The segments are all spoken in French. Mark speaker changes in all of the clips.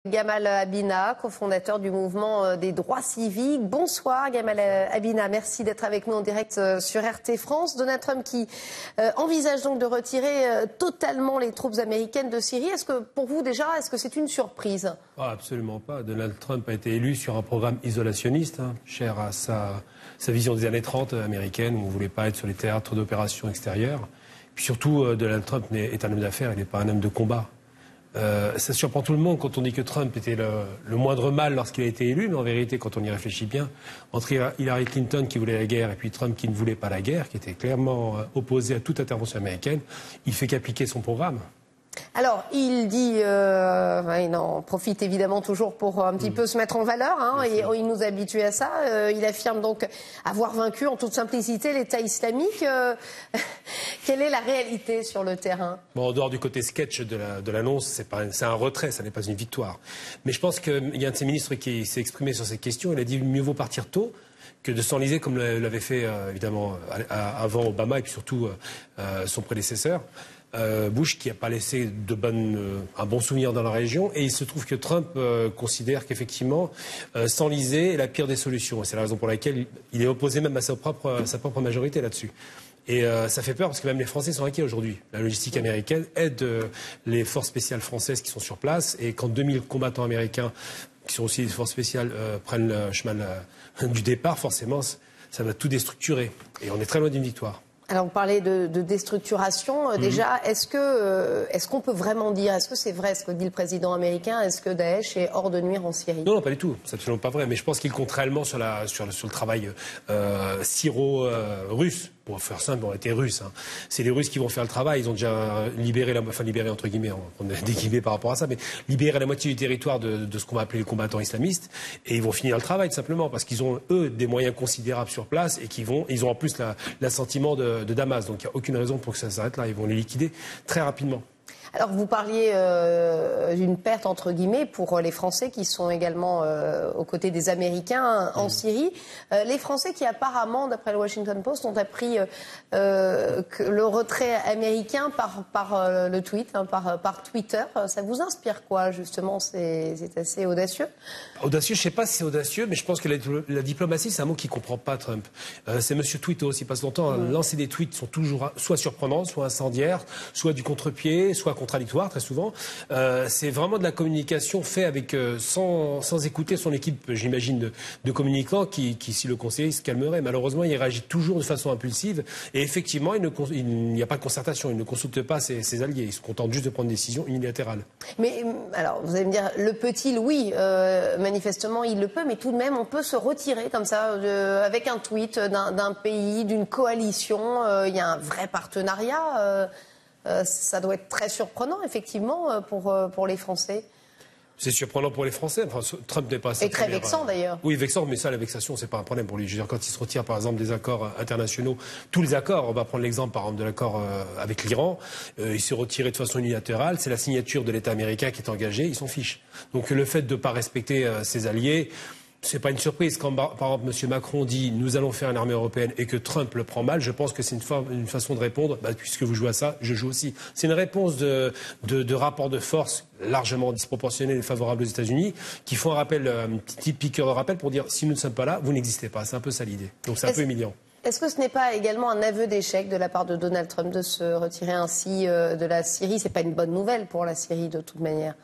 Speaker 1: Gamal Abina, cofondateur du mouvement des droits civiques. Bonsoir Gamal Abina, merci d'être avec nous en direct sur RT France. Donald Trump qui envisage donc de retirer totalement les troupes américaines de Syrie. Est-ce que pour vous déjà, est-ce que c'est une surprise?
Speaker 2: Absolument pas. Donald Trump a été élu sur un programme isolationniste, cher à sa vision des années 30 américaine, où on ne voulait pas être sur les théâtres d'opérations extérieures. Puis surtout, Donald Trump est un homme d'affaires, il n'est pas un homme de combat. Ça surprend tout le monde quand on dit que Trump était le moindre mal lorsqu'il a été élu, mais en vérité, quand on y réfléchit bien, entre Hillary Clinton qui voulait la guerre et puis Trump qui ne voulait pas la guerre, qui était clairement opposé à toute intervention américaine, il fait qu'appliquer son programme.
Speaker 1: Alors, il dit, il en profite évidemment toujours pour un petit peu se mettre en valeur, et il nous habitue à ça. Il affirme donc avoir vaincu en toute simplicité l'État islamique. Quelle est la réalité sur le terrain?
Speaker 2: Bon, en dehors du côté sketch de l'annonce, c'est un retrait, ça n'est pas une victoire. Mais je pense qu'il y a un de ces ministres qui s'est exprimé sur cette question. Il a dit mieux vaut partir tôt que de s'enliser comme l'avait fait évidemment avant Obama et puis surtout son prédécesseur. Bush qui n'a pas laissé un bon souvenir dans la région, et il se trouve que Trump considère qu'effectivement s'enliser est la pire des solutions, et c'est la raison pour laquelle il est opposé même à sa propre majorité là-dessus. Et ça fait peur parce que même les Français sont inquiets aujourd'hui. La logistique américaine aide les forces spéciales françaises qui sont sur place, et quand 2000 combattants américains qui sont aussi des forces spéciales prennent le chemin du départ, forcément ça va tout déstructurer, et on est très loin d'une victoire.
Speaker 1: Alors, vous parlez de déstructuration. Déjà, est-ce qu'on peut vraiment dire, est-ce que c'est vrai ce que dit le président américain, est-ce que Daesh est hors de nuire en Syrie?
Speaker 2: Non, pas du tout. C'est absolument pas vrai. Mais je pense qu'il compte réellement sur le travail syro-russe. Pour faire simple, on était russes. C'est les Russes qui vont faire le travail. Ils ont déjà libéré entre guillemets, on a des guillemets par rapport à ça, mais libéré la moitié du territoire de ce qu'on va appeler les combattants islamistes. Et ils vont finir le travail, tout simplement, parce qu'ils ont, eux, des moyens considérables sur place, et ils ont en plus l'assentiment de Damas. Donc il n'y a aucune raison pour que ça s'arrête là. Ils vont les liquider très rapidement.
Speaker 1: Alors, vous parliez d'une perte, entre guillemets, pour les Français qui sont également aux côtés des Américains en Syrie. Les Français qui, apparemment, d'après le Washington Post, ont appris que le retrait américain par le tweet, par Twitter. Ça vous inspire quoi, justement? C'est assez audacieux.
Speaker 2: Audacieux, je ne sais pas si c'est audacieux, mais je pense que la diplomatie, c'est un mot qui ne comprend pas Trump. C'est M. Tweetos, il passe longtemps à lancer des tweets qui sont toujours soit surprenants, soit incendiaires, soit du contre-pied, soit contradictoire très souvent. C'est vraiment de la communication faite avec sans écouter son équipe, j'imagine, de communicants qui, si le conseiller, se calmerait. Malheureusement, il réagit toujours de façon impulsive, et effectivement, il n'y a pas de concertation, il ne consulte pas ses alliés, il se contente juste de prendre des décisions unilatérales.
Speaker 1: Mais alors, vous allez me dire, le peut-il? Oui, manifestement, il le peut, mais tout de même, on peut se retirer comme ça, avec un tweet d'un pays, d'une coalition. Il y a un vrai partenariat. Ça doit être très surprenant, effectivement, pour les Français.
Speaker 2: C'est surprenant pour les Français. Enfin, Trump n'est pas...
Speaker 1: Et très vexant, d'ailleurs.
Speaker 2: Oui, vexant, mais ça, la vexation, c'est pas un problème pour lui. Je veux dire, quand il se retire, par exemple, des accords internationaux, tous les accords, on va prendre l'exemple, par exemple, de l'accord avec l'Iran, il s'est retiré de façon unilatérale, c'est la signature de l'État américain qui est engagée, ils s'en fichent. Donc le fait de ne pas respecter ses alliés... C'est pas une surprise. Quand, par exemple, M. Macron dit « nous allons faire une armée européenne » et que Trump le prend mal, je pense que c'est une façon de répondre « puisque vous jouez à ça, je joue aussi ». C'est une réponse de rapport de force largement disproportionnel et favorable aux États-Unis, qui font un rappel, une petite piqûre de rappel pour dire « si nous ne sommes pas là, vous n'existez pas ». C'est un peu ça l'idée. Donc c'est un peu humiliant.
Speaker 1: Est-ce que ce n'est pas également un aveu d'échec de la part de Donald Trump de se retirer ainsi de la Syrie? C'est pas une bonne nouvelle pour la Syrie de toute manière.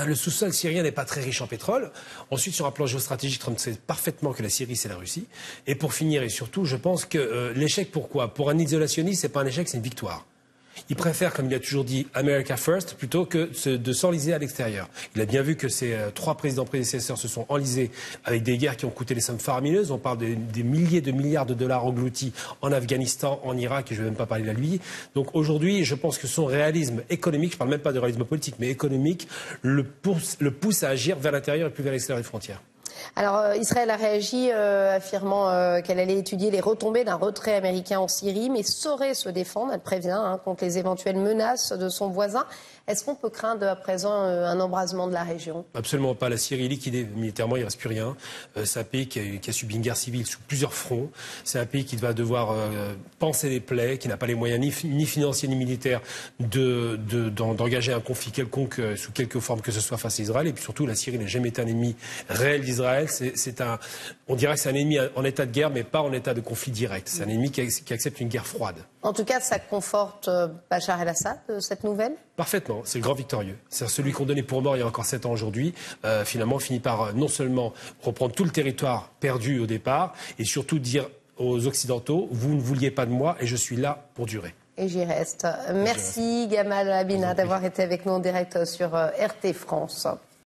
Speaker 2: Le sous-sol syrien n'est pas très riche en pétrole. Ensuite, sur un plan géostratégique, Trump sait parfaitement que la Syrie, c'est la Russie. Et pour finir, et surtout, je pense que l'échec, pourquoi? Pour un isolationniste, c'est pas un échec, c'est une victoire. Il préfère, comme il a toujours dit, America First, plutôt que de s'enliser à l'extérieur. Il a bien vu que ces trois présidents prédécesseurs se sont enlisés avec des guerres qui ont coûté des sommes faramineuses. On parle des milliers de milliards de dollars engloutis en Afghanistan, en Irak, et je ne vais même pas parler de la Libye. Donc aujourd'hui, je pense que son réalisme économique, je ne parle même pas de réalisme politique, mais économique, le pousse à agir vers l'intérieur et plus vers l'extérieur des frontières.
Speaker 1: Alors, Israël a réagi affirmant qu'elle allait étudier les retombées d'un retrait américain en Syrie, mais saurait se défendre, elle prévient, contre les éventuelles menaces de son voisin. Est-ce qu'on peut craindre à présent un embrasement de la région?
Speaker 2: Absolument pas. La Syrie est liquidée militairement, il ne reste plus rien. C'est un pays qui a subi une guerre civile sous plusieurs fronts. C'est un pays qui va devoir panser les plaies, qui n'a pas les moyens ni financiers ni militaires d'engager un conflit quelconque sous quelque forme que ce soit face à Israël. Et puis surtout, la Syrie n'a jamais été un ennemi réel d'Israël. On dirait que c'est un ennemi en état de guerre, mais pas en état de conflit direct. C'est un ennemi qui accepte une guerre froide.
Speaker 1: En tout cas, ça conforte Bachar el-Assad, cette nouvelle?
Speaker 2: Parfaitement, c'est le grand victorieux. C'est celui qu'on donnait pour mort il y a encore 7 ans aujourd'hui, finalement finit par non seulement reprendre tout le territoire perdu au départ, et surtout dire aux Occidentaux, vous ne vouliez pas de moi et je suis là pour durer.
Speaker 1: Et j'y reste. Merci Gamal Abina d'avoir été avec nous en direct sur RT France.